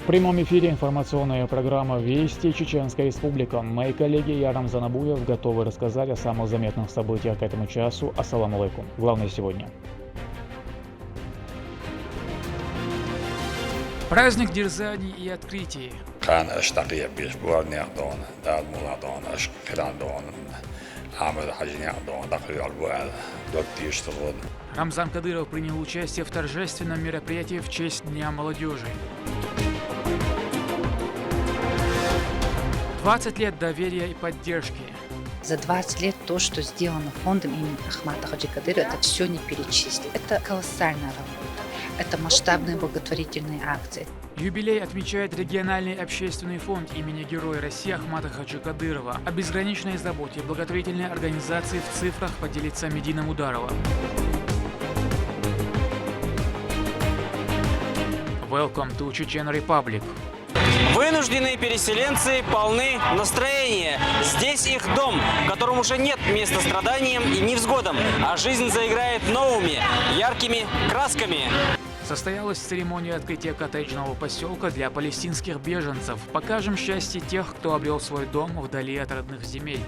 В прямом эфире информационная программа «Вести Чеченская Республика». Мои коллеги я, Рамзан Абуев, готовы рассказать о самых заметных событиях к этому часу. Ассаламу алейкум. Главное сегодня. Праздник дерзаний и открытий. Рамзан Кадыров принял участие в торжественном мероприятии в честь Дня молодежи. 20 лет доверия и поддержки. За 20 лет то, что сделано фондом имени Ахмата Хаджи Кадырова, это все не перечислить. Это колоссальная работа. Это масштабные благотворительные акции. Юбилей отмечает региональный общественный фонд имени Героя России Ахмата Хаджи Кадырова. О безграничной заботе благотворительной организации в цифрах поделится Медина Мударова. Welcome to Chechen Republic. Вынужденные переселенцы полны настроения. Здесь их дом, в котором уже нет места страданиям и невзгодам, а жизнь заиграет новыми, яркими красками. Состоялась церемония открытия коттеджного поселка для палестинских беженцев. Покажем счастье тех, кто обрел свой дом вдали от родных земель.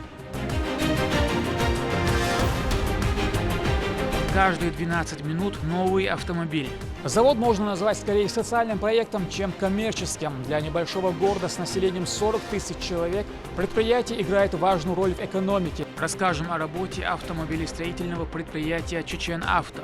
Каждые 12 минут новый автомобиль. Завод можно назвать скорее социальным проектом, чем коммерческим. Для небольшого города с населением 40 тысяч человек предприятие играет важную роль в экономике. Расскажем о работе автомобилестроительного предприятия «Чечен Авто».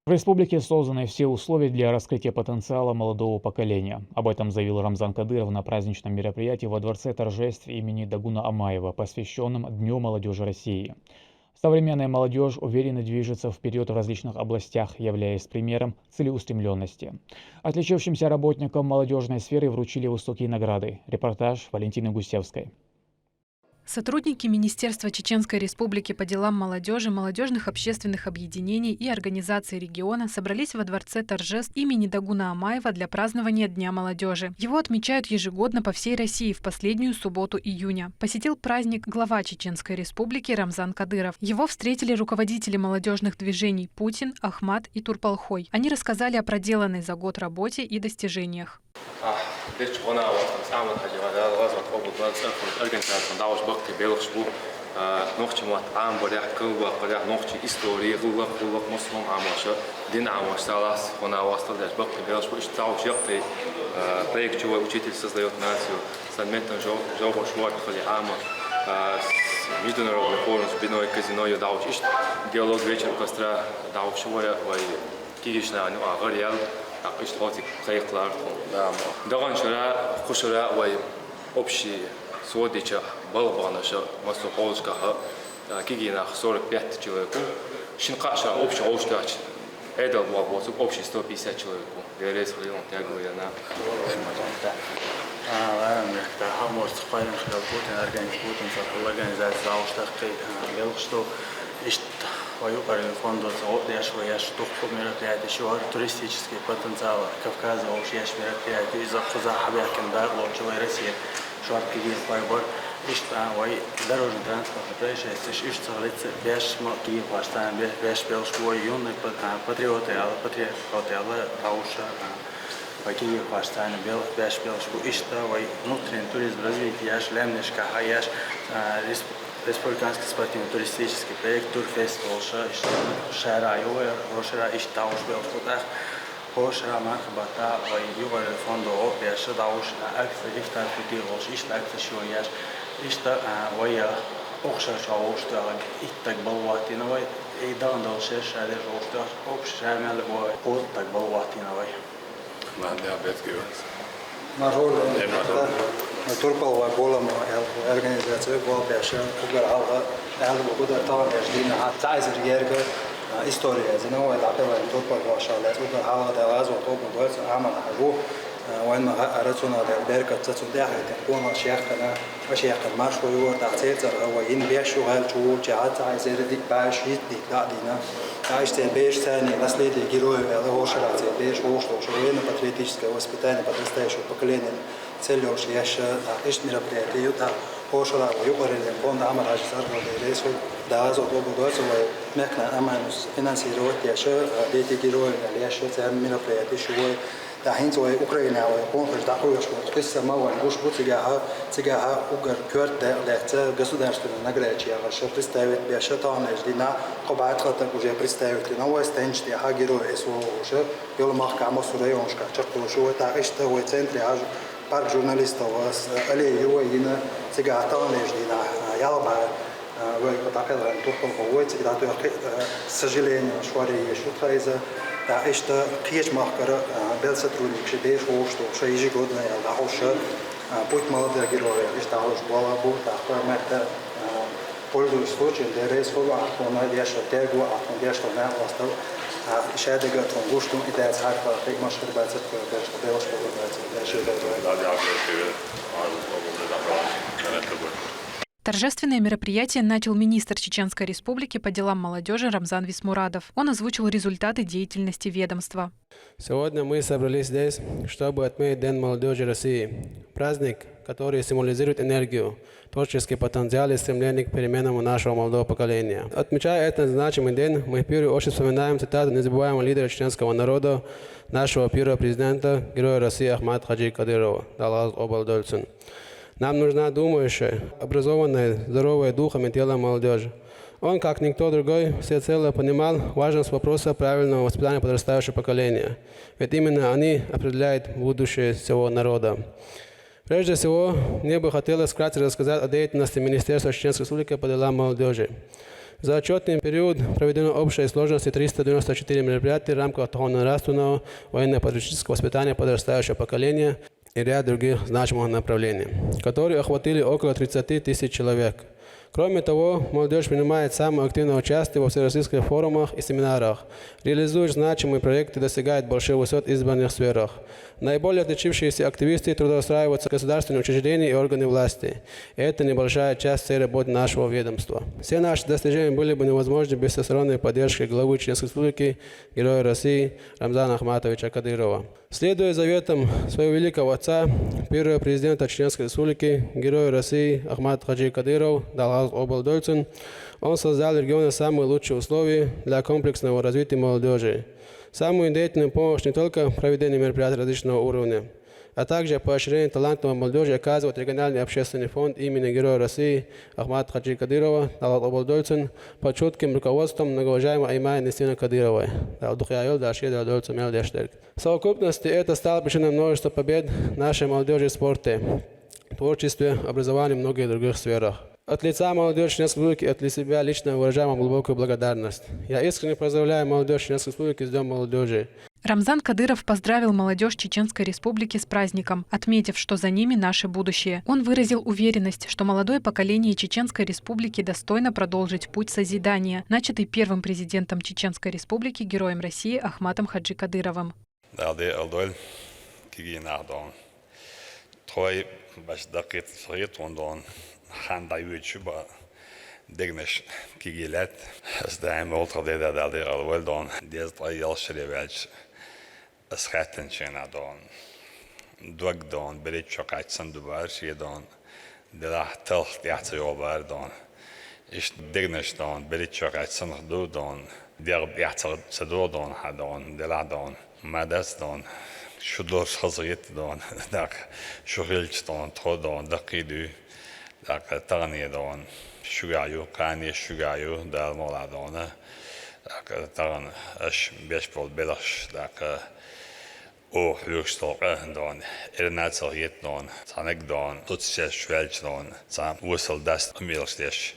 В республике созданы все условия для раскрытия потенциала молодого поколения. Об этом заявил Рамзан Кадыров на праздничном мероприятии во Дворце торжеств имени Дагуна Амаева, посвященном Дню молодежи России. Современная молодежь уверенно движется вперед в различных областях, являясь примером целеустремленности. Отличившимся работникам молодежной сферы вручили высокие награды. Репортаж Валентины Гусевской. Сотрудники Министерства Чеченской Республики по делам молодежи, молодежных общественных объединений и организаций региона собрались во Дворце торжеств имени Дагуна Амаева для празднования Дня молодежи. Его отмечают ежегодно по всей России в последнюю субботу июня. Посетил праздник глава Чеченской Республики Рамзан Кадыров. Его встретили руководители молодежных движений Путин, Ахмат и Турпалхой. Они рассказали о проделанной за год работе и достижениях. Международный форум спиной казино я дал чисто диалог вечер костра дал швоя вай кигишна ну агарьял اشتغلت خيق لارتهم دعان شراء خشراء وي общий сводича балбанаша масу холшкаха кигина 45 человеку шинкаша общий это было общий 150 человеку дерес хлеб тягивая на может спайм фонду мероприятий, туристический потенциал Кавказа, мероприятий из-за России, дорожный транспорт, происшествие, юные патриоты, внутренний туризм, развитие, республиканский спортивно-туристический проект Турфестивал Шара Ювер, Рошера Иштауш Белфутах, Хошера Махбата, Ювер фонду Опия, Шадауш, Акция Ифтар Футилош, Ишта Акция Шояш, Ишта Вая Охша Шауштар, Иттак Балватиновой, и Дандал Шеша Лежоштар, Охша Мелевой, Оттак Балватиновой. Надя Бетгивас. Turpalva golema organizáció golpjása ugarálva elvogudar tavarás dina tájzer gerga história ez no el apela turpalva shala ugarálva de az volt open volt amana hago وين ما رسونا البركة تصدق تكون شيخنا وشيخ المشروع يورد عتير هو ينبيع شغال شو جات عايز يردك باش يدك دينا عايش تبيش ثاني ناس ليدي جيروي هذا هو شرع تبيش هو شو وين патриотическое воспитание подрастающего поколения целью уж я еще ищет мероприятия هوشلا ويقرن فوند عمل عجز أربعة رئيسه دعازو وبدوزو ومكنا أمانوس فينانسيروت يشة بيتي جيرو اللي يشة زي من البلاد شوي دحين زوي أوكرانيا ويكون في دعوة شو قصة ما ونقوش بتجاها أوكر كورت ده государственная наградчия ваша представит бяша там ждина قبعت خطك وجا представит نو استنج دي هاجرو اسو уже يوم ما كان مسؤوليونشка черту شو تعيشته هو центре аж парк журналистов вас عليه هو هنا تجاه там ждина يلا وتعقد عن طرق هو تجاه к сожалению шварي شو خايزه تعيشته كيش مخكره بل сотрудник شبيه что ежегодно я дahуша путь молодых героев из того же Балабу, так что пользуясь случаем, der Reis von Achtung, der schon der Gu Achtung, der schon mehr was da Schädige von Gustung in der Zeit war ich mal schon bei der Spieler der schon Торжественное мероприятие начал министр Чеченской Республики по делам молодежи Рамзан Висмурадов. Он озвучил результаты деятельности ведомства. Сегодня мы собрались здесь, чтобы отметить День молодежи России. Праздник, который символизирует энергию, творческий потенциал и стремление к переменам у нашего молодого поколения. Отмечая этот значимый день, мы в первую очередь вспоминаем цитату незабываемого лидера чеченского народа, нашего первого президента, героя России Ахмата Хаджи Кадырова, Далгаз Обалдольцин. Нам нужна думающая, образованная, здоровая духом и телом молодежь. Он, как никто другой, всецело понимал важность вопроса правильного воспитания подрастающего поколения. Ведь именно они определяют будущее всего народа. Прежде всего, мне бы хотелось вкратце рассказать о деятельности Министерства Чеченской Республики по делам молодежи. За отчетный период проведено общей сложности 394 мероприятия в рамках духовно-нравственного военно-патриотического воспитания подрастающего поколения и ряд других значимых направлений, которые охватили около 30 тысяч человек. Кроме того, молодежь принимает самое активное участие во всероссийских форумах и семинарах, реализует значимые проекты и достигает больших высот в избранных сферах. Наиболее отличившиеся активисты трудоустраиваются в государственные учреждения и органы власти. И это небольшая часть всей работы нашего ведомства. Все наши достижения были бы невозможны без всесторонней поддержки главы Чеченской Республики, героя России Рамзана Ахматовича Кадырова. Следуя заветам своего великого отца, первого президента Чеченской Республики, героя России Ахмат Хаджи Кадыров, Далгаз Обалдольцин, он создал в регионе самые лучшие условия для комплексного развития молодежи. Самую деятельную помощь не только проведению мероприятий различного уровня, а также поощрение талантливой молодежи оказывает региональный общественный фонд имени Героя России Ахмата Хаджи Кадырова, Далгаз Обалдольцин, под чутким руководством многоуважаемой Аймай Нестина Кадыровой. В совокупности это стало причиной множества побед нашей молодежи в спорте, творчестве, образовании и многих других сферах. От лица молодежи Чеченской Республики и от себя лично выражаем вам глубокую благодарность. Я искренне поздравляю молодежь Чеченской Республики с Днем молодежи. Рамзан Кадыров поздравил молодежь Чеченской Республики с праздником, отметив, что за ними наше будущее. Он выразил уверенность, что молодое поколение Чеченской Республики достойно продолжить путь созидания, начатый первым президентом Чеченской Республики, героем России Ахматом Хаджи Кадыровым. Degnes kigilet, sdaim oltradeda daldi alweldon, des drei Jalschrevels, es hatten chenadon, dwagdon, beritchokait sandubar, shedon, de la telch diatzjobardon, is degnes don, beritchokait sandudon, der biatzer sadodon hadon, de la don, madasdon, shudor shazrit don, dak shugilston, trodon, dakidu, dak tarnidon. Sugájú, káni és sugájú, de elmoládon, talán es bespol belas, ó hőgstol, don, érnátszal hétnon, canek don, tucses velcsnon, cám úszal daszt amilstés,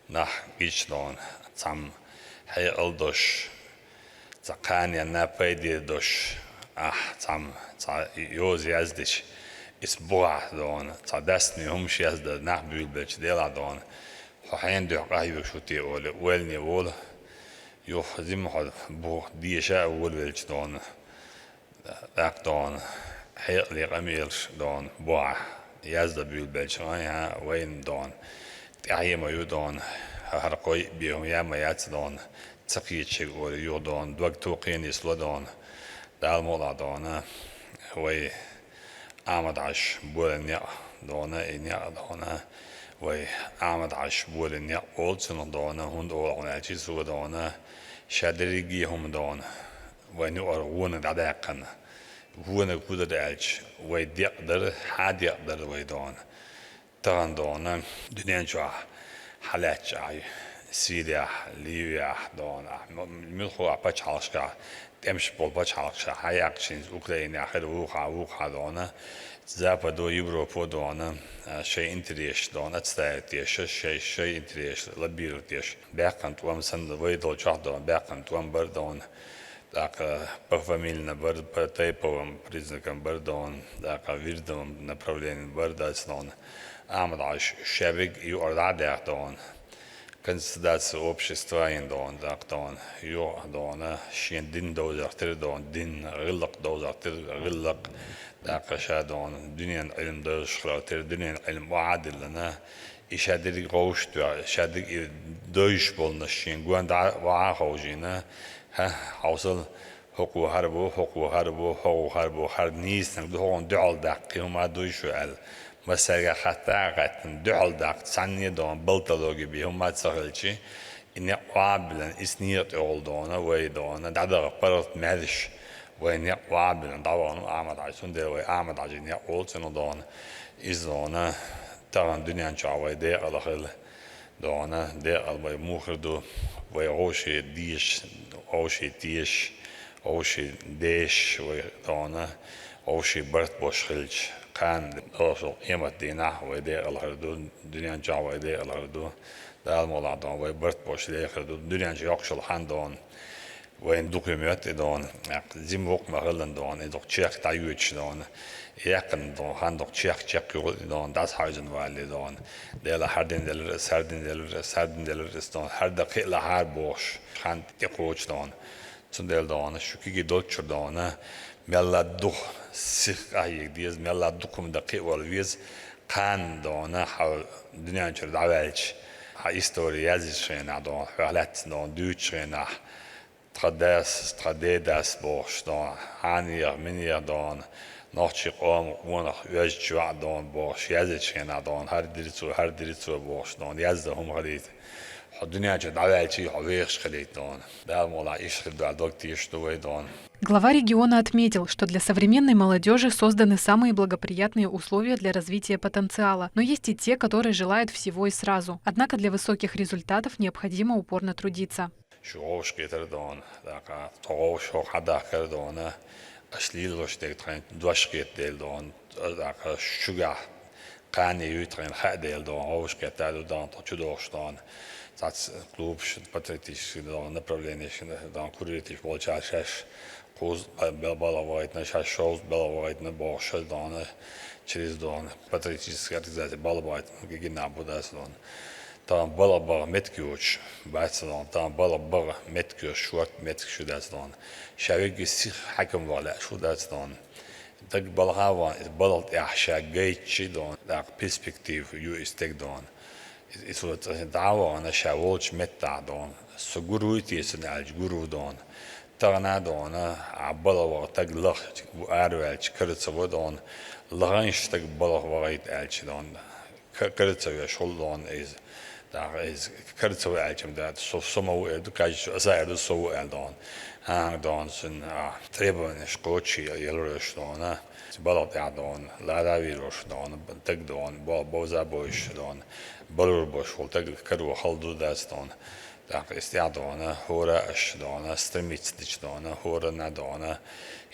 nach gicsnon, cám hely aldos, káni napajdidos, cám józ jazdics, is boádon, daszni humsi jazda, nach bülbecs déladon, فحين رايو شوتي أول ولني أول يو زم حد بو ديشة أول بالجدون ذاك دون حيق لي قميرش دون بوع يزد بالبلجان وين دون تعيي ما يدون هرقوي بيهم يا ما ياتدون تقيتش أول يو دون دوق توقين يسلو دون دال مولا دون وي آمد عش بولنيا دون إنيا دون وي عمد عشبول النيا أولسن دون هند أول عناتي سو دون شادريجي هم دون ونقر ون دعاقن ون كود دالش ويد يقدر حد يقدر ويدون تغن دون دنيا جوا حالات جاي سوريا ليبيا دون ملخو أبتش حالشكا تمش بول بتش حالشكا هاي أكشن أوكرانيا آخر وقع دون زابدو يوروبا دون شيء انتريش دون أتستايتيش شيء انتريش لبيرتيش باقنت وامسن ويدو جاه دون باقنت وام بردون داك بفاميلنا برد بتايبوم بريزنكم بردون داك ويردم направление бардасдон амад аш шабиг юордадах дон консолидация общества индон дак дон ю дон шин дин дозартер дон дин гыллык дозартер гыллык داك شادون دنيا علم دوشخلاتر دنيا علم وعادل لنا إشادري غوش شادري دوش بولنشين قوان دا وعاقوجينا ها حوصل حقو هربو هر نيس نقدر هون دعال دقي وما دوشو ال مسألة خطأ دعال دق ثانية دون بلطلوجي بيهم ما تسهلشي إني قابلن إسنيت أولدونا ويدونا دعدا قررت مالش وين وعبنا طبعا أعمد عشان ده وأعمد عشان يقول سنو دون إزونا طبعا الدنيا نشاوي ده على خل دونا ده على مخردو ويعوشي ديش عوشي تيش عوشي ديش ودونا عوشي برت بوشخلش كان أصل قيمة دينا وده على خردو الدنيا نشاوي ده على خردو ده الموضوع دون وبرت بوش ده خردو الدنيا نشاوكشل حان دون وين دوكيمنت دون زيم وقت مغلن دون إدوك تشيك تايوتش دون يقن دون هندوك تشيك دون داس هايزن والي دون ديلا هردين دلرس دون هر دقيق لهار بوش خان تقوش دون تندل دون شوكي دوتشر دون ملا دوخ سيخ ايك ديز ملا دوكم دقيق والويز كان دون حول دنيا نشر دعوالش ها استوري يازيش شينا دون حالات دون دوتش شينا Tradidas bosh don hanier minier don nachchi qom wonach yajjwa don bosh yazechena don har diritsu bosh don yazda hum khalit الدنيا جد عوالتي عويش خليت دون да мола ишхил да докти что дон. Глава региона отметил, что для современной молодежи созданы самые благоприятные условия для развития потенциала, но есть и те, которые желают всего и сразу. Однако для высоких результатов необходимо упорно трудиться. شوش كتر دون داكا توش هو حدا كر دون أشليل وش تكترين دوش كتيل دون داكا شجع قاني يترين خديل دون هوش كتيل دون تشدوش دون تاц клуб патриотический дон направление дон куритив получаешь куз баловать на шоу баловать на бош дон через дон патриотическая организация баловать гигина будас дон там балабар меткюч бацдон там балабар меткюч шорт меткюч дон шавиги сих حكم вала шудас дон так балгава балт яхша гейчи дон так перспектив ю истек дон isso dava na shavolch metta don suguruiti senalj guru don tagna don abala tag lach arwelch kurtsa don lagans tag balach wait elch don kurtsa shol don is daar is kurtsa elchem dat so somo edukaj asaid so don hang don sen trebon skochi yelrosh don balot don la davirosh don tag don boza boish don balur bosh vol tag karu haldu daston tak istiadona hora ashdona stremitstich dona hora nadona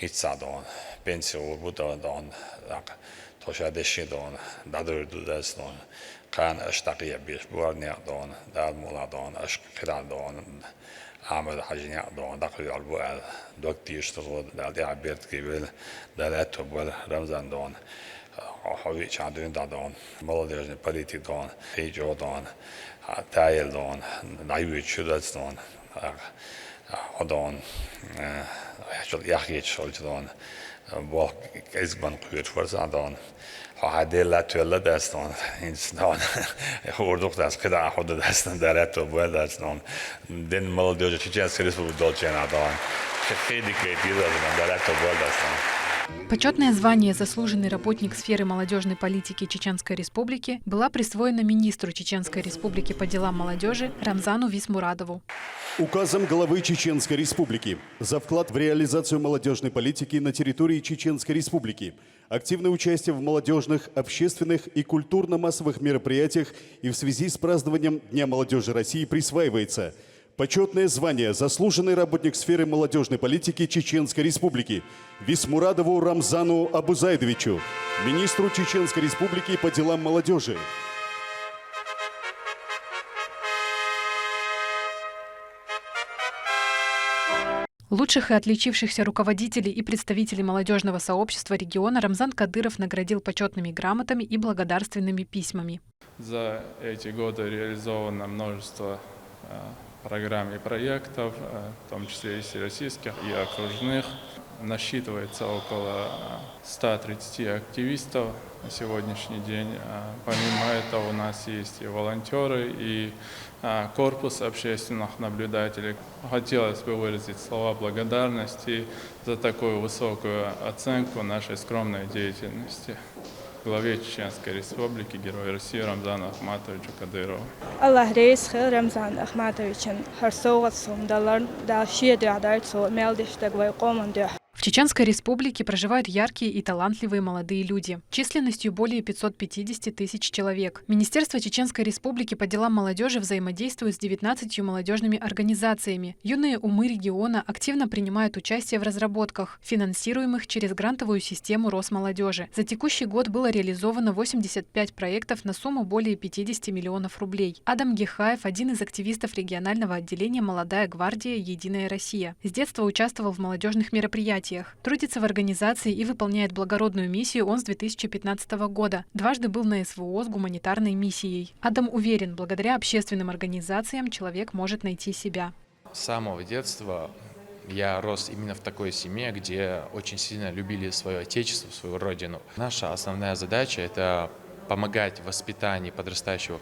hitsadon pensio budon tak toshadeshi don dadur daston kan ashtaqiya bish buarnia don dal moladon ashqiran don عمل حاجة دون دقيق البوال دوكتي يشتغل دال عبيرت كيبل دال أتوبل رمضان دون حوي شادين دون مولديش بوليتيك دون هيجو دون تايل دون نايويت شودس دون دون حشل يحيي شول دون بول كيزبان كويت فرصة دون هادي لا تولى داستون إنسان هوردوك داست كده أخذ داستون دارت وبول داستون دين مال ديوجا تيجي أسيرس بدول جانا دون كخيدي كيتي داستون دارت وبول داستون Почетное звание «Заслуженный работник сферы молодежной политики Чеченской Республики» была присвоена министру Чеченской Республики по делам молодежи Рамзану Висмурадову. Указом главы Чеченской Республики за вклад в реализацию молодежной политики на территории Чеченской Республики, активное участие в молодежных, общественных и культурно-массовых мероприятиях и в связи с празднованием Дня молодежи России присваивается почетное звание «Заслуженный работник сферы молодежной политики Чеченской Республики» Висмурадову Рамзану Абузайдовичу, министру Чеченской Республики по делам молодежи. Лучших и отличившихся руководителей и представителей молодежного сообщества региона Рамзан Кадыров наградил почетными грамотами и благодарственными письмами. За эти годы реализовано множество программ и проектов, в том числе и всероссийских, и окружных. Насчитывается около 130 активистов на сегодняшний день. Помимо этого у нас есть и волонтеры, и корпус общественных наблюдателей. Хотелось бы выразить слова благодарности за такую высокую оценку нашей скромной деятельности главе Чеченской Республики, Герою России Рамзану Ахматовичу Кадырову. Allah reis xil Ramzan Ахматовичен харсоғат сумдалар да шиедуадар цо мелдиштаг вайқомандух. В Чеченской Республике проживают яркие и талантливые молодые люди, численностью более 550 тысяч человек. Министерство Чеченской Республики по делам молодежи взаимодействует с 19 молодежными организациями. Юные умы региона активно принимают участие в разработках, финансируемых через грантовую систему Росмолодежи. За текущий год было реализовано 85 проектов на сумму более 50 миллионов рублей. Адам Гехаев – один из активистов регионального отделения «Молодая гвардия. Единая Россия». С детства участвовал в молодежных мероприятиях. Трудится в организации и выполняет благородную миссию он с 2015 года. Дважды был на СВО с гуманитарной миссией. Адам уверен, благодаря общественным организациям человек может найти себя. С самого детства я рос именно в такой семье, где очень сильно любили свое отечество, свою родину. Наша основная задача – это помогать в воспитании подрастающего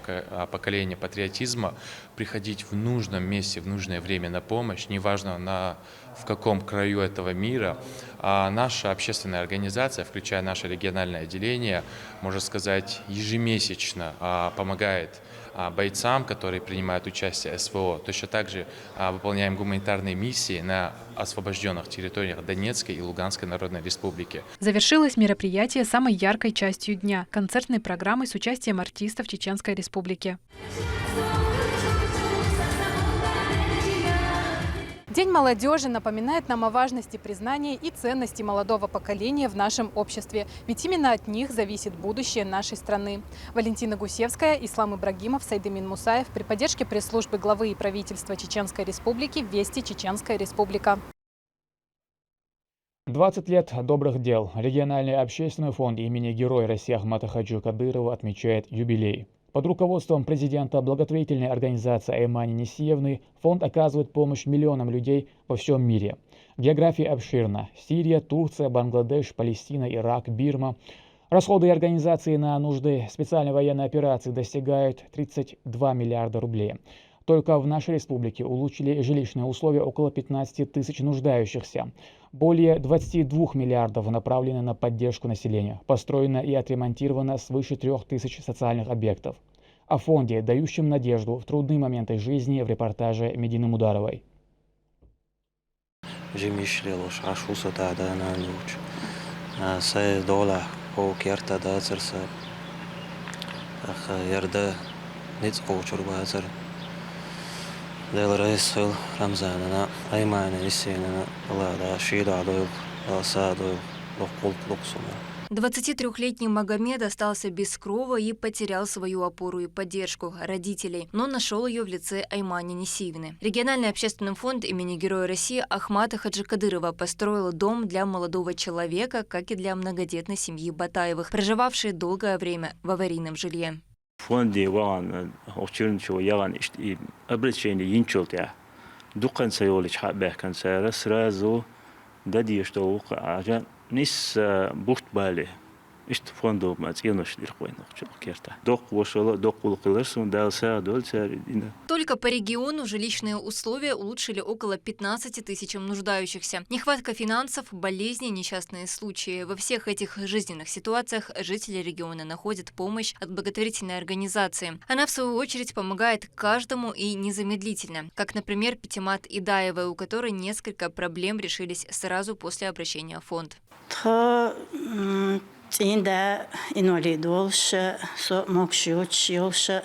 поколения патриотизма, приходить в нужном месте, в нужное время на помощь, неважно в каком краю этого мира. А наша общественная организация, включая наше региональное отделение, можно сказать, ежемесячно помогает бойцам, которые принимают участие в СВО. Точно так же выполняем гуманитарные миссии на освобожденных территориях Донецкой и Луганской Народной Республики. Завершилось мероприятие самой яркой частью дня – концертной программой с участием артистов Чеченской Республики. День молодежи напоминает нам о важности признания и ценности молодого поколения в нашем обществе. Ведь именно от них зависит будущее нашей страны. Валентина Гусевская, Ислам Ибрагимов, Сайдемин Мусаев при поддержке пресс-службы главы и правительства Чеченской Республики «Вести Чеченская Республика». 20 лет добрых дел. Региональный общественный фонд имени Героя России Ахмата Хаджи Кадырова отмечает юбилей. Под руководством президента благотворительной организации Аймани Несиевны фонд оказывает помощь миллионам людей во всем мире. География обширна. Сирия, Турция, Бангладеш, Палестина, Ирак, Бирма. Расходы организации на нужды специальной военной операции достигают 32 миллиарда рублей. Только в нашей республике улучшили жилищные условия около 15 тысяч нуждающихся. Более 22 миллиардов направлены на поддержку населения. Построено и отремонтировано свыше 3000 социальных объектов. О фонде, дающем надежду в трудные моменты жизни, в репортаже Медины Мударовой. ديل رئيس خيل رمزاننا أيمان نسينا الله دا شيدا دويل سادويل لقلت لقصنا. 23-летний Магомед остался без крова и потерял свою опору и поддержку родителей, но нашел ее в лице Аймани Несиевны. Региональный общественный фонд имени Героя России Ахмата Хаджи Кадырова построил дом для молодого человека, как и для многодетной семьи Батаевых, проживавшей долгое время в аварийном жилье. فوندي وان أوتشرن شو يغان إشتي أبرد شيء ينشلت يا دقن سيولش حق به كان سرز رازو ددي يشتوق عجان نس بوت بالي İşte fondu мацьянуш дирхойнох чокерта. Док вошало док улкылырсун далса дольса дина. Только по региону жилищные условия улучшили около 15 тысячам нуждающихся. Нехватка финансов, болезни, несчастные случаи. Во всех этих жизненных ситуациях жители региона находят помощь от благотворительной организации. Она, в свою очередь, помогает каждому и незамедлительно. Как, например, Пятимат Идаевой, у которой несколько проблем решились сразу после обращения в фонд. Цинда инвалид олша, со мокшиоч олша,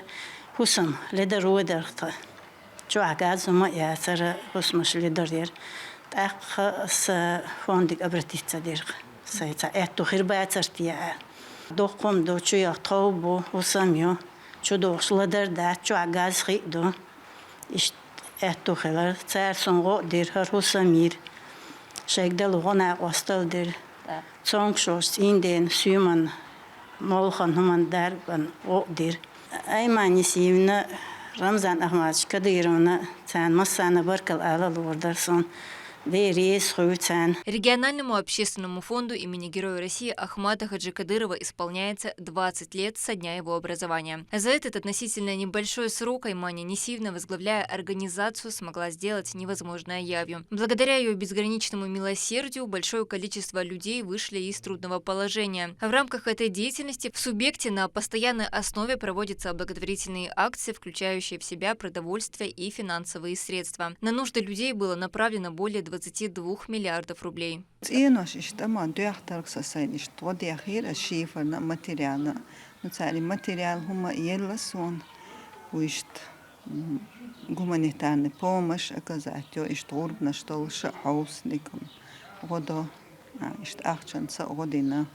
хусам лидерудерта. Чуагазума ясара хусмаш лидердер. Так с фондик обратиться дер. Сайта эту хирбацартия. Доком до чуя таубу хусамё. Чудош лидерда чуагаз хидо. Иш эту хилар царсонго дер хусамир. Шегдел гона остал дер. Цонгшос инден сюман молхан хуман дарган одир. Аймани сивна Рамзан Ахмадович Кадыровна цан массана баркал ала лордарсон. Региональному общественному фонду имени Героя России Ахмата Хаджи Кадырова исполняется 20 лет со дня его образования. За этот относительно небольшой срок Аймани Несиевна, возглавляя организацию, смогла сделать невозможное явью. Благодаря ее безграничному милосердию большое количество людей вышли из трудного положения. В рамках этой деятельности в субъекте на постоянной основе проводятся благотворительные акции, включающие в себя продовольствие и финансовые средства. На нужды людей было направлено более 22 миллиардов рублей. Гуманитарная помощь оказать, что урбна что лучше хаусникам. Года, что ахчанца година,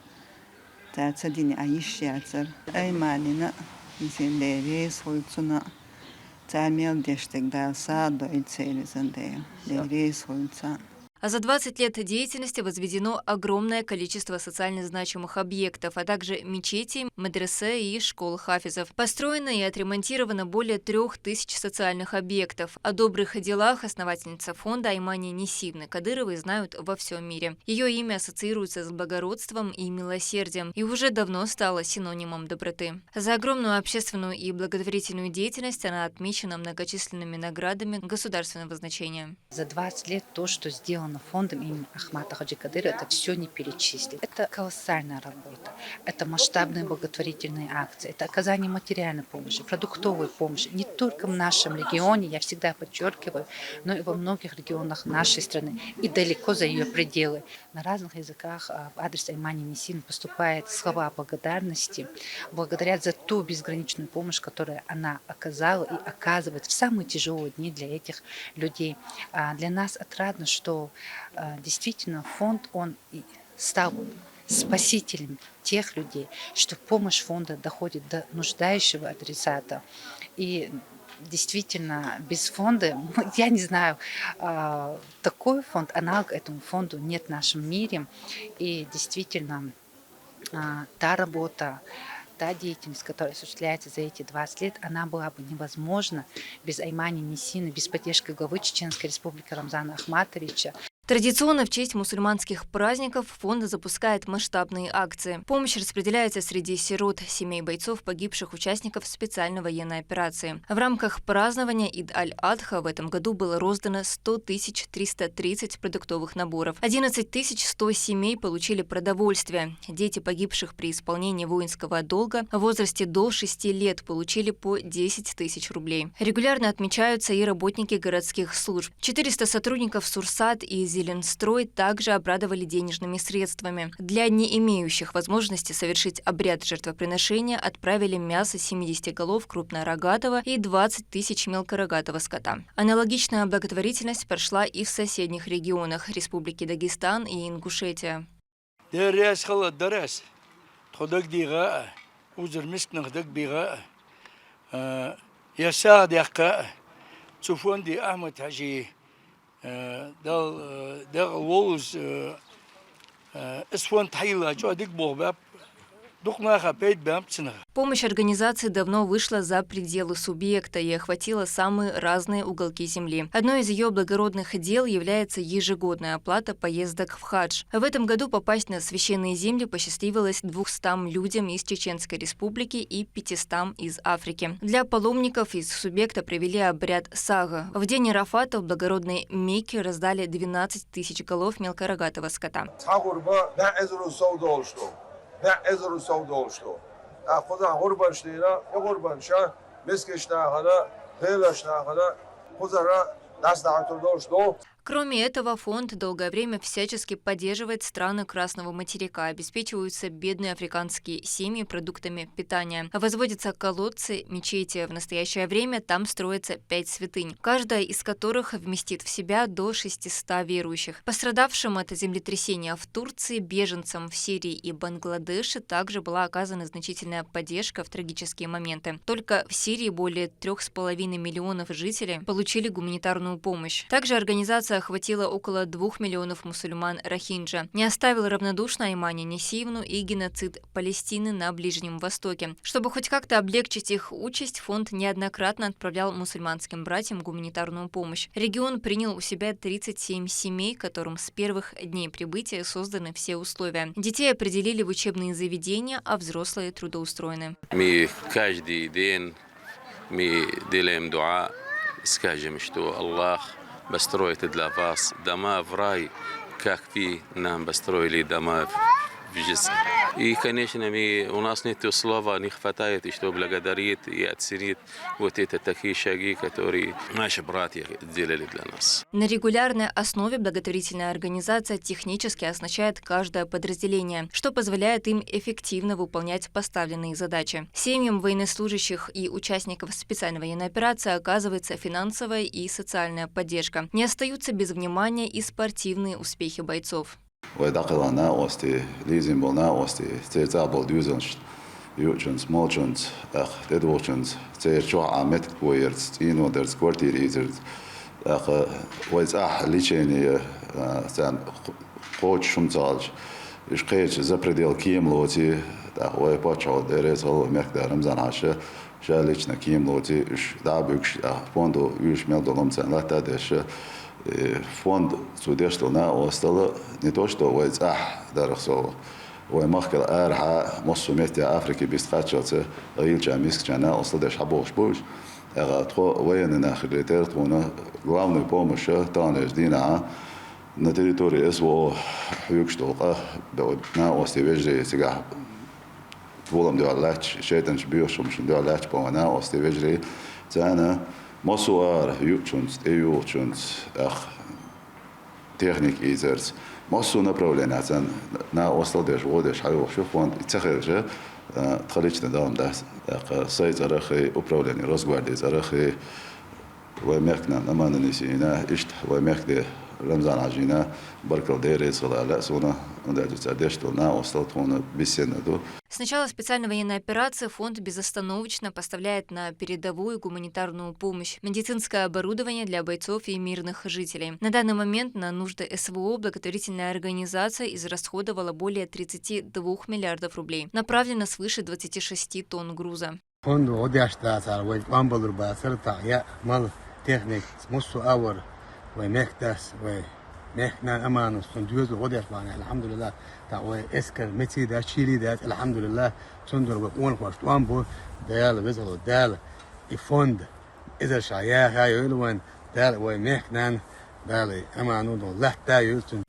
цадини аишьяцер, айманина, зиндерия свойцуна. А за 20 лет деятельности возведено огромное количество социально значимых объектов, а также мечетей, мадресе и школ хафизов. Построено и отремонтировано более 3000 социальных объектов. О добрых делах основательница фонда Аймани Несиевны Кадыровой знают во всем мире. Ее имя ассоциируется с благородством и милосердием и уже давно стало синонимом доброты. За огромную общественную и благотворительную деятельность она отмечена многочисленными наградами государственного значения. За 20 лет то, что сделано фондом имени Ахмата Хаджи Кадырова, это все не перечислить. Это колоссальная работа, это масштабные благотворительные акции, это оказание материальной помощи, продуктовой помощи. Не только в нашем регионе, я всегда подчеркиваю, но и во многих регионах нашей страны и далеко за ее пределы. На разных языках в адрес Аймани Несиевны поступают слова благодарности, благодарят за ту безграничную помощь, которую она оказала и оказывает в самые тяжелые дни для этих людей. Для нас отрадно, что действительно фонд он стал спасителем тех людей, что помощь фонда доходит до нуждающего адресата. И действительно, без фонда, я не знаю, такой фонд, аналог этому фонду нет в нашем мире. И действительно, та работа, та деятельность, которая осуществляется за эти 20 лет, она была бы невозможна без Аймани Несиевны, без поддержки главы Чеченской Республики Рамзана Ахматовича. Традиционно в честь мусульманских праздников фонд запускает масштабные акции. Помощь распределяется среди сирот, семей бойцов, погибших участников специальной военной операции. В рамках празднования Ид-аль-Адха в этом году было роздано 100 330 продуктовых наборов. 11 100 семей получили продовольствие. Дети погибших при исполнении воинского долга в возрасте до 6 лет получили по 10 000 рублей. Регулярно отмечаются и работники городских служб. 400 сотрудников Сурсат и Зеленстрой также обрадовали денежными средствами. Для не имеющих возможности совершить обряд жертвоприношения отправили мясо 70 голов крупнорогатого и 20 000 мелкорогатого скота. Аналогичная благотворительность прошла и в соседних регионах Республики Дагестан и Ингушетия. دال ولوز اسفون تحيلا جو ديك بوباب Помощь организации давно вышла за пределы субъекта и охватила самые разные уголки земли. Одно из ее благородных дел является ежегодная оплата поездок в хадж. В этом году попасть на священные земли посчастливилось 200 людям из Чеченской Республики и 500 из Африки. Для паломников из субъекта провели обряд сага. В день Арафата в благородной Мекке раздали 12 тысяч голов мелкорогатого скота. Кроме этого, фонд долгое время всячески поддерживает страны Красного материка, обеспечиваются бедные африканские семьи продуктами питания, возводятся колодцы, мечети. В настоящее время там строится 5 святынь, каждая из которых вместит в себя до 600 верующих. Пострадавшим от землетрясения в Турции, беженцам в Сирии и Бангладеше также была оказана значительная поддержка в трагические моменты. Только в Сирии более 3,5 миллионов жителей получили гуманитарную помощь. Также организация охватила около 2 миллионов мусульман Рохинджа. Не оставил равнодушно Аймани Несиевну и геноцид Палестины на Ближнем Востоке. Чтобы хоть как-то облегчить их участь, фонд неоднократно отправлял мусульманским братьям гуманитарную помощь. Регион принял у себя 37 семей, которым с первых дней прибытия созданы все условия. Детей определили в учебные заведения, а взрослые трудоустроены. Мы каждый день делаем дуа, скажем, что Аллах построит для вас дома в рай, как вы нам построили дома в жизни. И, конечно, у нас нет слова, не хватает, что благодарить и оценить вот это такие шаги, которые наши братья сделали для нас. На регулярной основе благотворительная организация технически оснащает каждое подразделение, что позволяет им эффективно выполнять поставленные задачи. Семьям военнослужащих и участников специальной военной операции оказывается финансовая и социальная поддержка. Не остаются без внимания и спортивные успехи бойцов. ودقلنا وستي ليزين بولنا وستي تيرتابل دوزنش يوتشنز مولشنز أخ تدوشنز تيرشوا عمت كويرز تينو درس كوارتيريزرز أخ ويز ليشيني سان قوش شمتالج إيش قيش زبرديل كيم لوتي أخ ويباتشوا درس هو مقدار رمزان عشة شاليشنا كيم لوتي إيش دابيكش فوندو إيش ملدولم سان لا تدش фонд судебного остало не то, что дарахсово. Махкал арха моссумете Африки бисхачаться илча мискчана осталдеш хабош буш. Тхо военная хилитертуна главную помощь танеш дина на территории СВО югштолка на острове Вежри сега волам дуалач шейтанш биошумшин дуалач помана острове Вежри цана Моссуар, Ючунс, Эйучунс, техник изерц. Моссу направления на осталдеш водеш хайвоши фонд цехерже тхаличный дом дас. Сайт зарахи управление Росгвардии зарахи ваймекна намана несина ишт ваймекде Рамзан Аджина баркал дерез ла суна ундадется дешто на осталтуна беседу. С начала специальной военной операции фонд безостановочно поставляет на передовую гуманитарную помощь, медицинское оборудование для бойцов и мирных жителей. На данный момент на нужды СВО благотворительная организация израсходовала более 32 миллиардов рублей. Направлено свыше 26 тонн груза. مهنا أمان الصندوق وغدر فانا الحمد لله تعوي إسكر متي ده شيلي ده الحمد لله صندوق بقول قشطوان بو دال بزل دال يفند إذا شايا هاي يلون دال ومهنا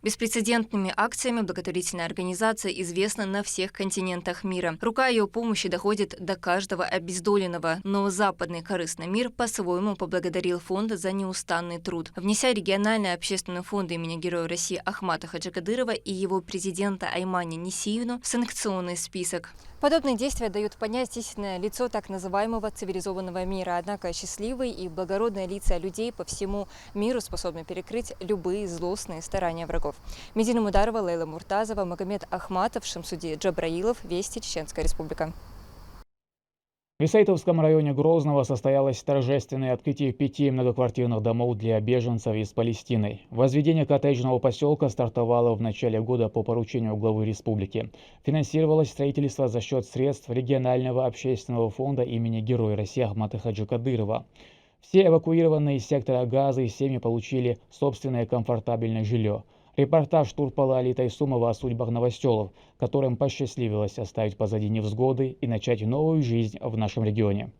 Беспрецедентными акциями благотворительная организация известна на всех континентах мира. Рука ее помощи доходит до каждого обездоленного, но западный корыстный мир по-своему поблагодарил фонд за неустанный труд, внеся региональный общественный фонд имени Героя России Ахмата Хаджикадырова и его президента Аймани Несиевну в санкционный список. Подобные действия дают понять истинное лицо так называемого цивилизованного мира. Однако счастливые и благородные лица людей по всему миру способны перекрыть любые злостные старания врагов. Медина Мударова, Лейла Муртазова, Магомед Ахматов, Шамсуди Джабраилов. Вести, Чеченская Республика. В Исаитовском районе Грозного состоялось торжественное открытие 5 многоквартирных домов для беженцев из Палестины. Возведение коттеджного поселка стартовало в начале года по поручению главы республики. Финансировалось строительство за счет средств регионального общественного фонда имени Героя России Ахмата Хаджи Кадырова. Все эвакуированные из сектора Газы семьи получили собственное комфортабельное жилье. Репортаж Турпала Али Тайсумова о судьбах новоселов, которым посчастливилось оставить позади невзгоды и начать новую жизнь в нашем регионе.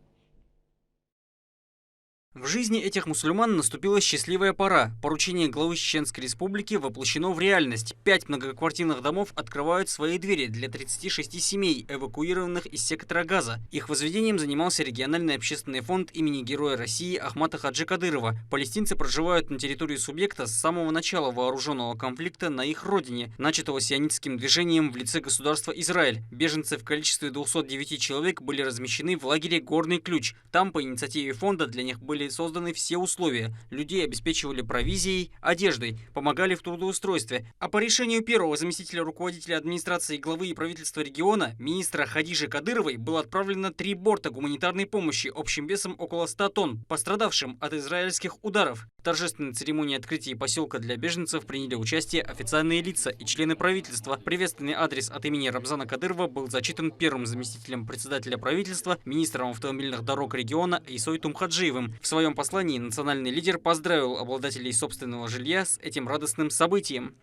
В жизни этих мусульман наступила счастливая пора. Поручение главы Чеченской Республики воплощено в реальность. 5 многоквартирных домов открывают свои двери для 36 семей, эвакуированных из сектора Газа. Их возведением занимался региональный общественный фонд имени Героя России Ахмата Хаджи Кадырова. Палестинцы проживают на территории субъекта с самого начала вооруженного конфликта на их родине, начатого сионистским движением в лице государства Израиль. Беженцы в количестве 209 человек были размещены в лагере «Горный ключ». Там по инициативе фонда для них были созданы все условия. Людей обеспечивали провизией, одеждой, помогали в трудоустройстве. А по решению первого заместителя руководителя администрации главы и правительства региона, министра Хадижи Кадыровой, было отправлено 3 борта гуманитарной помощи общим весом около 100 тонн, пострадавшим от израильских ударов. В торжественной церемонии открытия поселка для беженцев приняли участие официальные лица и члены правительства. Приветственный адрес от имени Рамзана Кадырова был зачитан первым заместителем председателя правительства, министром автомобильных дорог региона Исой Тумхаджиевым. В своем послании национальный лидер поздравил обладателей собственного жилья с этим радостным событием.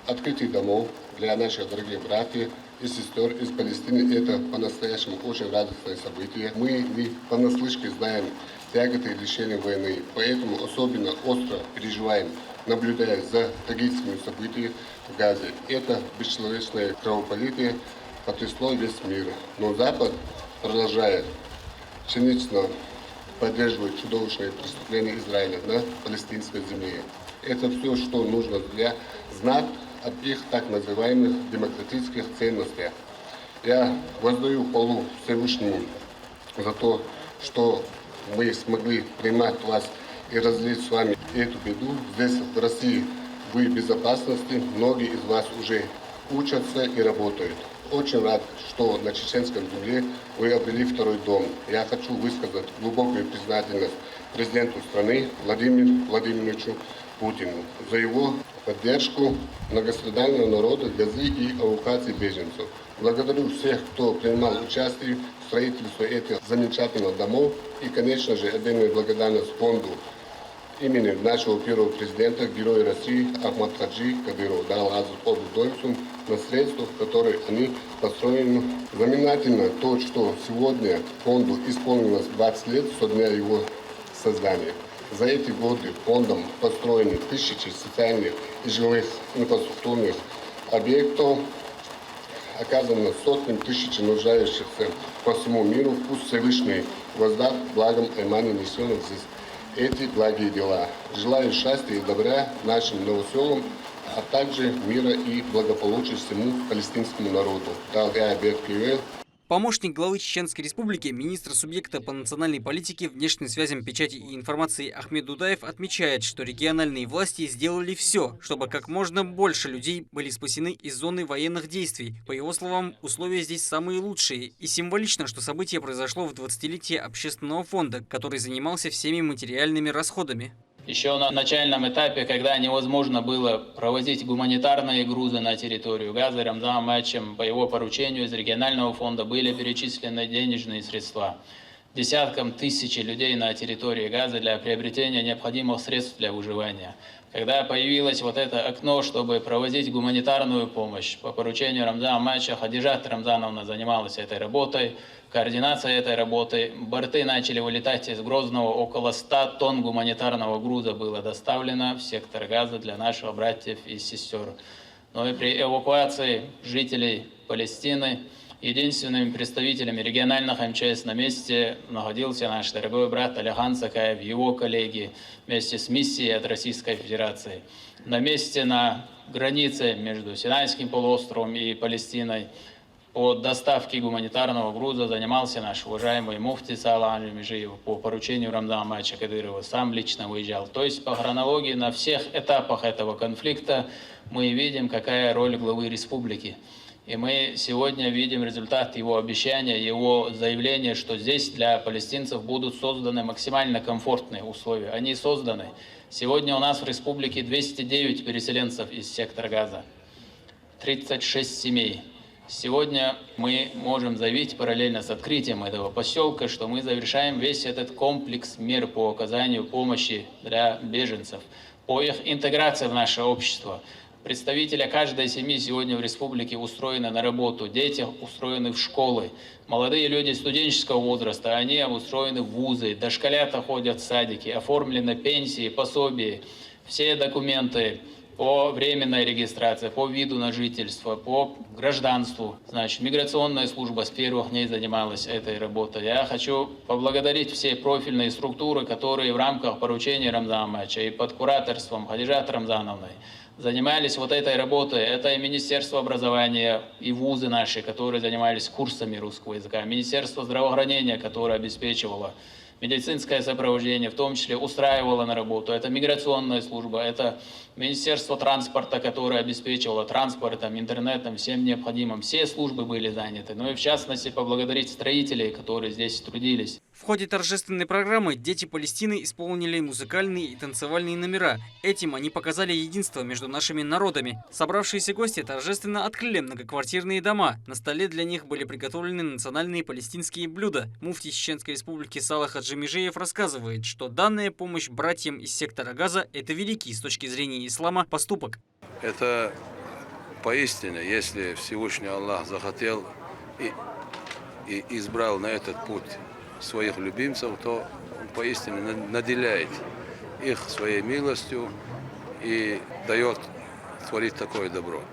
Открытие домов для наших дорогих братьев и сестер из Палестины – это по-настоящему очень радостное событие. Мы не понаслышке знаем тяготы и лишения войны, поэтому особенно остро переживаем, наблюдая за трагическими событиями в Газе. Это бесчеловечное кровопролитие потрясло весь мир. Но Запад продолжает цинично поддерживает чудовищные преступления Израиля на палестинской земле. Это все, что нужно для знать об их так называемых демократических ценностях. Я воздаю хвалу Всевышнему за то, что мы смогли принимать вас и разделить с вами эту беду. Здесь, в России, вы в безопасности, многие из вас уже учатся и работают. Очень рад, что на чеченском земле вы обрели второй дом. Я хочу высказать глубокую признательность президенту страны Владимиру Владимировичу Путину за его поддержку многострадального народа Газы и эвакуации беженцев. Благодарю всех, кто принимал участие в строительстве этих замечательных домов и, конечно же, отдельную благодарность фонду имени нашего первого президента, Героя России Ахмат Хаджи Кадырова, дал Азу Дольсум на средствах, которые они построены. Знаменательно то, что сегодня фонду исполнилось 20 лет со дня его создания. За эти годы фондом построены тысячи социальных и жилых инфраструктурных объектов, оказано сотням тысяч нуждающихся по всему миру. Пусть Всевышний воздаст благом Аймане несенных здесь эти благие дела. Желаю счастья и добра нашим новоселам, а также мира и благополучия всему палестинскому народу. Помощник главы Чеченской Республики, министр субъекта по национальной политике, внешним связям, печати и информации Ахмед Дудаев отмечает, что региональные власти сделали все, чтобы как можно больше людей были спасены из зоны военных действий. По его словам, условия здесь самые лучшие. И символично, что событие произошло в 20-летие общественного фонда, который занимался всеми материальными расходами. Еще на начальном этапе, когда невозможно было провозить гуманитарные грузы на территорию Газа, Рамзаном Матчем по его поручению из регионального фонда были перечислены денежные средства десяткам тысяч людей на территории Газа для приобретения необходимых средств для выживания. Когда появилось вот это окно, чтобы провозить гуманитарную помощь, по поручению Рамзана Матча Хадижа Рамзановна занималась этой работой, координацией этой работы. Борты начали вылетать из Грозного, около 100 тонн гуманитарного груза было доставлено в сектор Газа для наших братьев и сестер. Но и при эвакуации жителей Палестины единственными представителями региональных МЧС на месте находился наш дорогой брат Алихан Сакаев, его коллеги, вместе с миссией от Российской Федерации. На месте, на границе между Синайским полуостровом и Палестиной по доставке гуманитарного груза занимался наш уважаемый муфти Саала Межиев по поручению Рамзана Матча Кадырова, сам лично выезжал. То есть по хронологии на всех этапах этого конфликта мы видим, какая роль главы республики. И мы сегодня видим результат его обещания, его заявления, что здесь для палестинцев будут созданы максимально комфортные условия. Они созданы. Сегодня у нас в республике 209 переселенцев из сектора Газа, 36 семей. Сегодня мы можем заявить параллельно с открытием этого поселка, что мы завершаем весь этот комплекс мер по оказанию помощи для беженцев, по их интеграции в наше общество. Представители каждой семьи сегодня в республике устроены на работу, дети устроены в школы, молодые люди студенческого возраста, они устроены в вузы, дошколята ходят в садики, оформлены пенсии, пособия, все документы по временной регистрации, по виду на жительство, по гражданству. Значит, миграционная служба с первых дней занималась этой работой. Я хочу поблагодарить все профильные структуры, которые в рамках поручения Рамзана Амаевича и под кураторством Хадижат Рамзановной занимались вот этой работой. Это и Министерство образования, и вузы наши, которые занимались курсами русского языка, Министерство здравоохранения, которое обеспечивало медицинское сопровождение, в том числе устраивало на работу. Это миграционная служба, это Министерство транспорта, которое обеспечивало транспортом, интернетом, всем необходимым. Все службы были заняты. Ну и в частности поблагодарить строителей, которые здесь трудились. В ходе торжественной программы дети Палестины исполнили музыкальные и танцевальные номера. Этим они показали единство между нашими народами. Собравшиеся гости торжественно открыли многоквартирные дома. На столе для них были приготовлены национальные палестинские блюда. Муфтий Чеченской Республики Салах Хаджи-Межиев рассказывает, что данная помощь братьям из сектора Газа – это великий с точки зрения ислама поступок. Это поистине, если Всевышний Аллах захотел и избрал на этот путь своих любимцев, то он поистине наделяет их своей милостью и дает творить такое добро.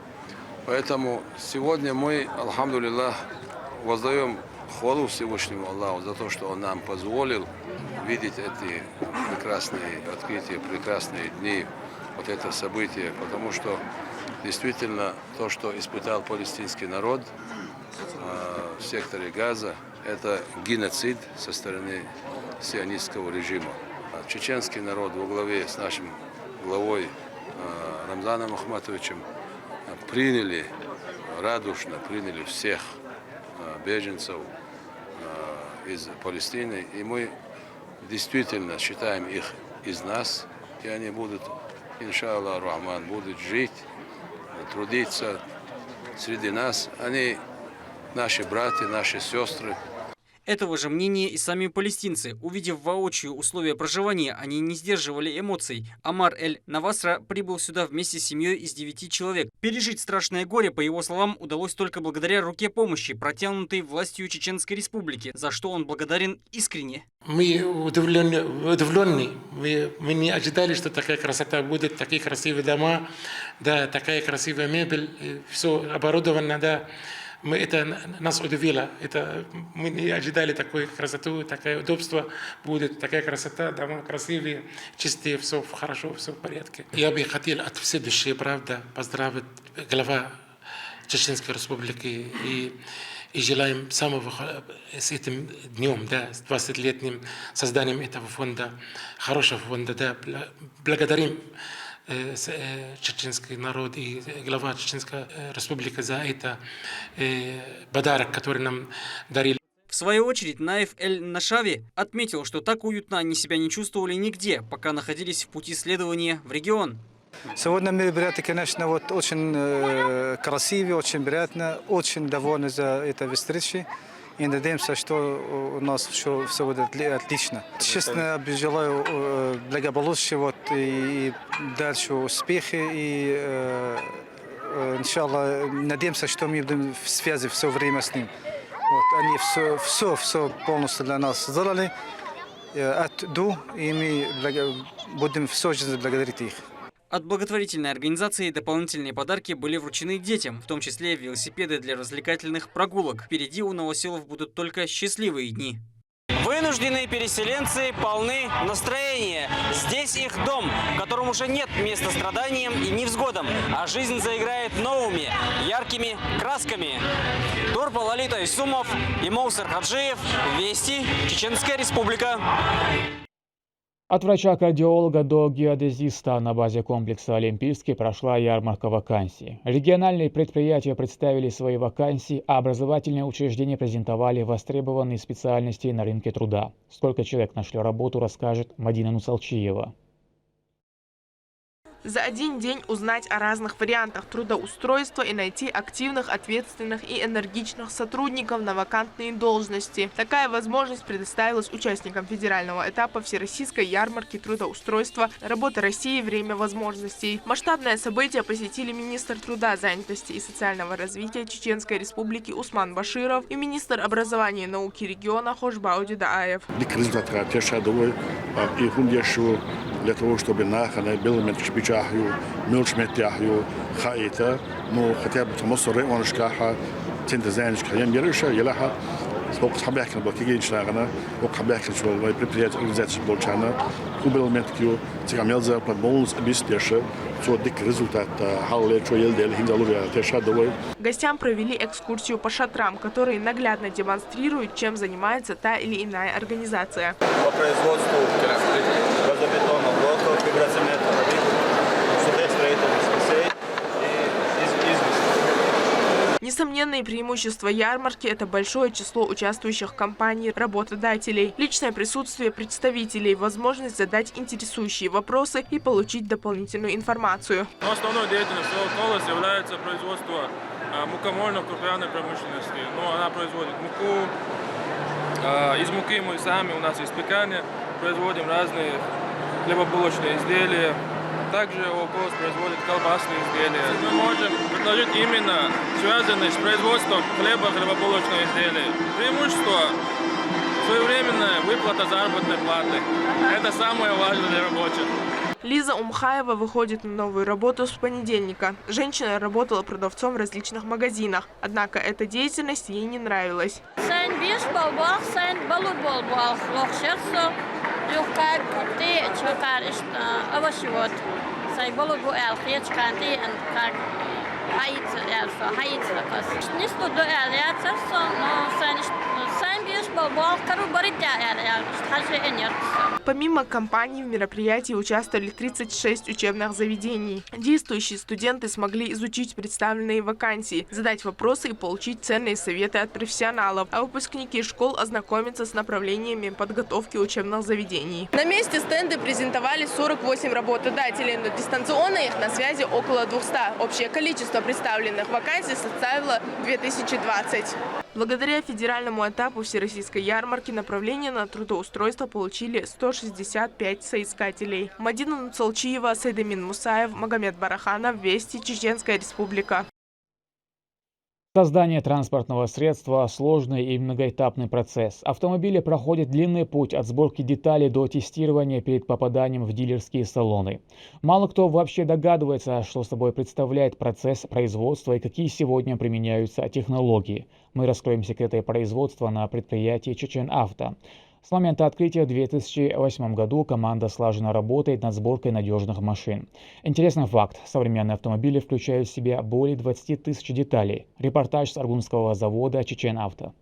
Поэтому сегодня мы, алхамдулиллах, воздаем хвалу Всевышнему Аллаху за то, что Он нам позволил видеть эти прекрасные открытия, прекрасные дни, вот это событие, потому что действительно то, что испытал палестинский народ в секторе Газа, это геноцид со стороны сионистского режима. Чеченский народ во главе с нашим главой Рамзаном Ахматовичем радушно приняли всех беженцев из Палестины, и мы действительно считаем их из нас, и они будут, иншаллах рахман, будут жить, трудиться среди нас. Они наши братья, наши сестры. Этого же мнения и сами палестинцы. Увидев воочию условия проживания, они не сдерживали эмоций. Амар Эль-Навасра прибыл сюда вместе с семьей из 9 человек. Пережить страшное горе, по его словам, удалось только благодаря руке помощи, протянутой властью Чеченской Республики, за что он благодарен искренне. Мы удивлены. Мы не ожидали, что такая красота будет, такие красивые дома, да, такая красивая мебель, все оборудовано, да. Это нас удивило. Мы не ожидали такой красоту, такое удобство будет, такая красота, дома красивые, чистые, все хорошо, все в порядке. Я бы хотел от всей души, правда, поздравить глава Чеченской Республики и желаем самого с этим днем, да, с 20-летним созданием этого фонда, хорошего фонда, да, благодарим чеченский народ и глава Чеченской Республики за это подарок, который нам дарили. В свою очередь, Наиф Эль-Нашави отметил, что так уютно они себя не чувствовали нигде, пока находились в пути следования в регион. Сегодня мероприятие, конечно, очень красивое, очень приятно, очень довольны за это встречи. И надеемся, что у нас все будет отлично. Честно, желаю благополучия и дальше успехи. И, иншаллах, надеемся, что мы будем в связи все время с ним. Они все полностью для нас сделали. И мы будем всю жизнь благодарить их. От благотворительной организации дополнительные подарки были вручены детям, в том числе велосипеды для развлекательных прогулок. Впереди у новоселов будут только счастливые дни. Вынужденные переселенцы полны настроения. Здесь их дом, в котором уже нет места страданиям и невзгодам, а жизнь заиграет новыми, яркими красками. Турпал Алита Исумов и Моусар Хаджиев. Вести. Чеченская Республика. От врача-кардиолога до геодезиста на базе комплекса «Олимпийский» прошла ярмарка вакансий. Региональные предприятия представили свои вакансии, а образовательные учреждения презентовали востребованные специальности на рынке труда. Сколько человек нашли работу, расскажет Мадина Нусалчиева. За один день узнать о разных вариантах трудоустройства и найти активных, ответственных и энергичных сотрудников на вакантные должности. Такая возможность предоставилась участникам федерального этапа Всероссийской ярмарки трудоустройства «Работа России. Время возможностей». Масштабное событие посетили министр труда, занятости и социального развития Чеченской Республики Усман Баширов и министр образования и науки региона Хошбауди Дааев. Для того, чтобы нахана белмент шпичахю, милшметяхю, хаита, ну хотя бы томосоры он шкаха, тендезаншка, я мириша, елаха, сколько хабяхна блокиген шлагана, сколько хабяхна швал, предприятие организации болчана, кубелмент кью, цигамелза подболнус обеспеча, что дик результат халле, что елдел хинзалувя, тешадовой. Гостям провели экскурсию по шатрам, которые наглядно демонстрируют, чем занимается та или иная организация. По производству газобетонных блоков, виброцеметов, судостроительных смесей и известных. Несомненные преимущества ярмарки – это большое число участвующих компаний, работодателей, личное присутствие представителей, возможность задать интересующие вопросы и получить дополнительную информацию. Основной деятельностью колос является производство мукомольно-крупяной промышленности. Она производит муку. Из муки мы сами, у нас есть пекарня, производим разные хлебобулочные изделия. Также ОКОС производит колбасные изделия. Мы можем предложить именно связанные с производством хлебобулочных изделий. Преимущество – своевременная выплата заработной платы. Это самое важное для рабочих. Лиза Умхаева выходит на новую работу с понедельника. Женщина работала продавцом в различных магазинах. Однако эта деятельность ей не нравилась. Помимо компаний в мероприятии участвовали 36 учебных заведений. Действующие студенты смогли изучить представленные вакансии, задать вопросы и получить ценные советы от профессионалов, а выпускники школ ознакомятся с направлениями подготовки учебных заведений. На месте стенды презентовали 48 работодателей, но дистанционно их на связи около 200. Общее количество представленных вакансий составило 2020. Благодаря федеральному этапу Всероссийской ярмарки направления на трудоустройство получили 165 соискателей. Мадина Нусалчиева, Сайдамин Мусаев, Магомед Бараханов, Вести, Чеченская Республика. Создание транспортного средства – сложный и многоэтапный процесс. Автомобили проходят длинный путь от сборки деталей до тестирования перед попаданием в дилерские салоны. Мало кто вообще догадывается, что собой представляет процесс производства и какие сегодня применяются технологии. Мы раскроем секреты производства на предприятии «Чечен-Авто». С момента открытия в 2008 году команда слаженно работает над сборкой надежных машин. Интересный факт. Современные автомобили включают в себя более 20 тысяч деталей. Репортаж с аргунского завода «Чечен-Авто».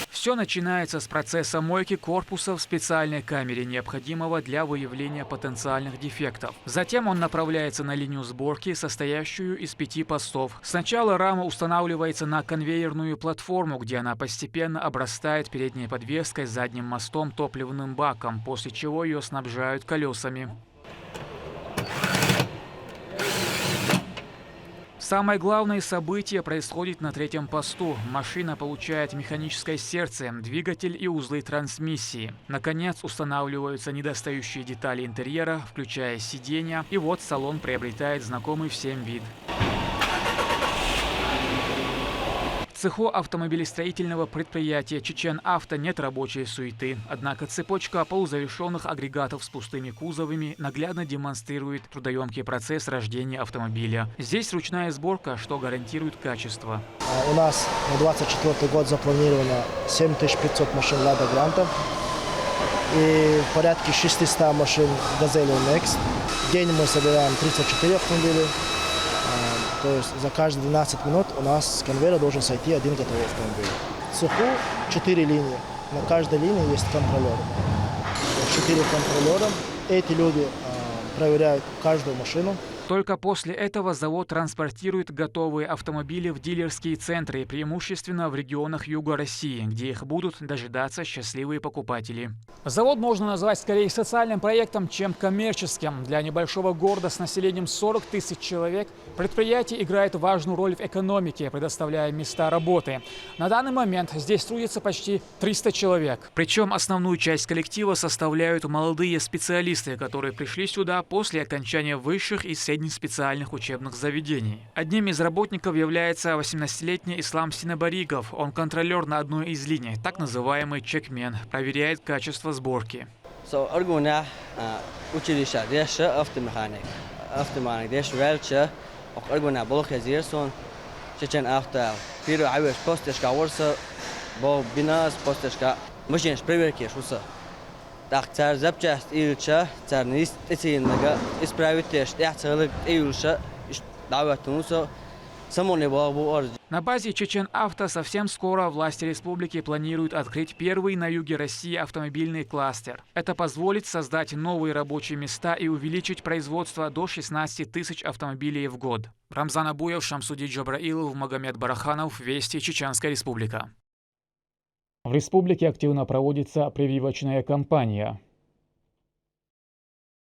Все начинается с процесса мойки корпуса в специальной камере, необходимого для выявления потенциальных дефектов. Затем он направляется на линию сборки, состоящую из 5 постов. Сначала рама устанавливается на конвейерную платформу, где она постепенно обрастает передней подвеской, задним мостом, топливным баком, после чего ее снабжают колесами. Самое главное событие происходит на 3-м посту. Машина получает механическое сердце, двигатель и узлы трансмиссии. Наконец устанавливаются недостающие детали интерьера, включая сиденья, и вот салон приобретает знакомый всем вид. В цеху автомобилестроительного предприятия «Чечен-Авто» нет рабочей суеты. Однако цепочка полузавершенных агрегатов с пустыми кузовами наглядно демонстрирует трудоемкий процесс рождения автомобиля. Здесь ручная сборка, что гарантирует качество. У нас на 2024 год запланировано 7500 машин «Лада Гранта» и порядка 600 машин «Газели Next». В день мы собираем 34 автомобиля. То есть за каждые 12 минут у нас с конвейера должен сойти один готовый автомобиль. цеху 4 линии. На каждой линии есть контролер. 4 контролера. Эти люди проверяют каждую машину. Только после этого завод транспортирует готовые автомобили в дилерские центры, преимущественно в регионах юга России, где их будут дожидаться счастливые покупатели. Завод можно назвать скорее социальным проектом, чем коммерческим. Для небольшого города с населением 40 тысяч человек предприятие играет важную роль в экономике, предоставляя места работы. На данный момент здесь трудится почти 300 человек. Причем основную часть коллектива составляют молодые специалисты, которые пришли сюда после окончания высших и средних специальных учебных заведений. Одним из работников является 18-летний Ислам Синабаригов. Он контролер на одной из линий, так называемый чекмен, проверяет качество сборки. Так, цар запчасть илча, цар не истинно исправить теж, я целый илча, даватунуса, само не было. На базе Чечен Авто совсем скоро власти республики планируют открыть первый на юге России автомобильный кластер. Это позволит создать новые рабочие места и увеличить производство до 16 тысяч автомобилей в год. Рамзан Абуев, Шамсудин Джабраилов, Магомед Бараханов, Вести, Чеченская республика. В республике активно проводится прививочная кампания.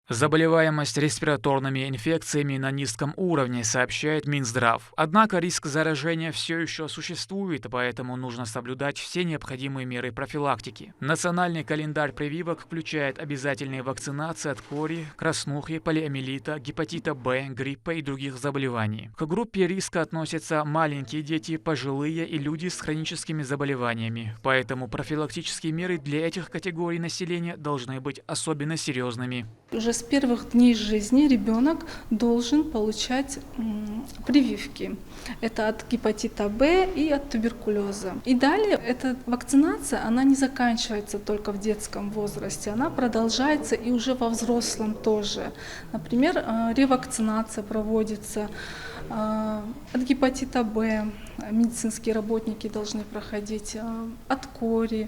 Заболеваемость респираторными инфекциями на низком уровне, сообщает Минздрав. Однако риск заражения все еще существует, поэтому нужно соблюдать все необходимые меры профилактики. Национальный календарь прививок включает обязательные вакцинации от кори, краснухи, полиомиелита, гепатита Б, гриппа и других заболеваний. К группе риска относятся маленькие дети, пожилые и люди с хроническими заболеваниями. Поэтому профилактические меры для этих категорий населения должны быть особенно серьезными. Уже с первых дней жизни ребенок должен получать прививки. Это от гепатита Б и от туберкулеза. И далее эта вакцинация, она не заканчивается только в детском возрасте, она продолжается и уже во взрослом тоже. Например, ревакцинация проводится от гепатита Б, медицинские работники должны проходить, от кори,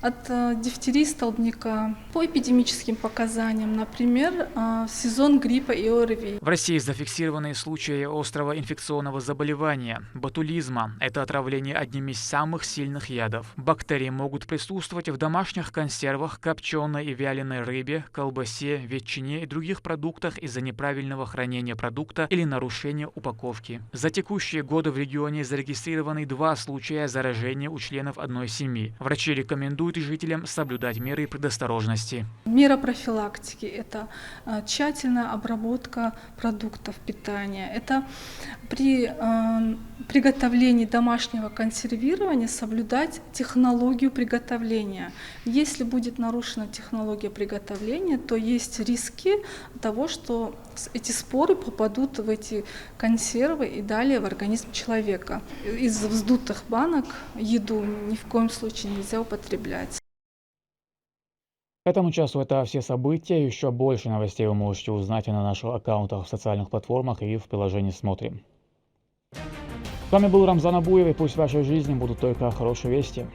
от дифтерии столбняка. По эпидемическим показаниям, например, в сезон гриппа и ОРВИ. В России зафиксированы случаи острого инфекционного заболевания – ботулизма. Это отравление одним из самых сильных ядов. Бактерии могут присутствовать в домашних консервах, копченой и вяленой рыбе, колбасе, ветчине и других продуктах из-за неправильного хранения продукта или нарушения упаковки. За текущие годы в регионе зарегистрированы 2 случая заражения у членов одной семьи. Врачи рекомендуют жителям соблюдать меры предосторожности. Мера профилактики – это тщательная обработка продуктов питания. Это при приготовлении домашнего консервирования соблюдать технологию приготовления. Если будет нарушена технология приготовления, то есть риски того, что эти споры попадут в эти консервы и далее в организм человека. Из вздутых банок еду ни в коем случае нельзя употреблять. К этому часу это все события. Еще больше новостей вы можете узнать на наших аккаунтах в социальных платформах и в приложении «Смотрим». С вами был Рамзан Абуев, и пусть в вашей жизни будут только хорошие вести.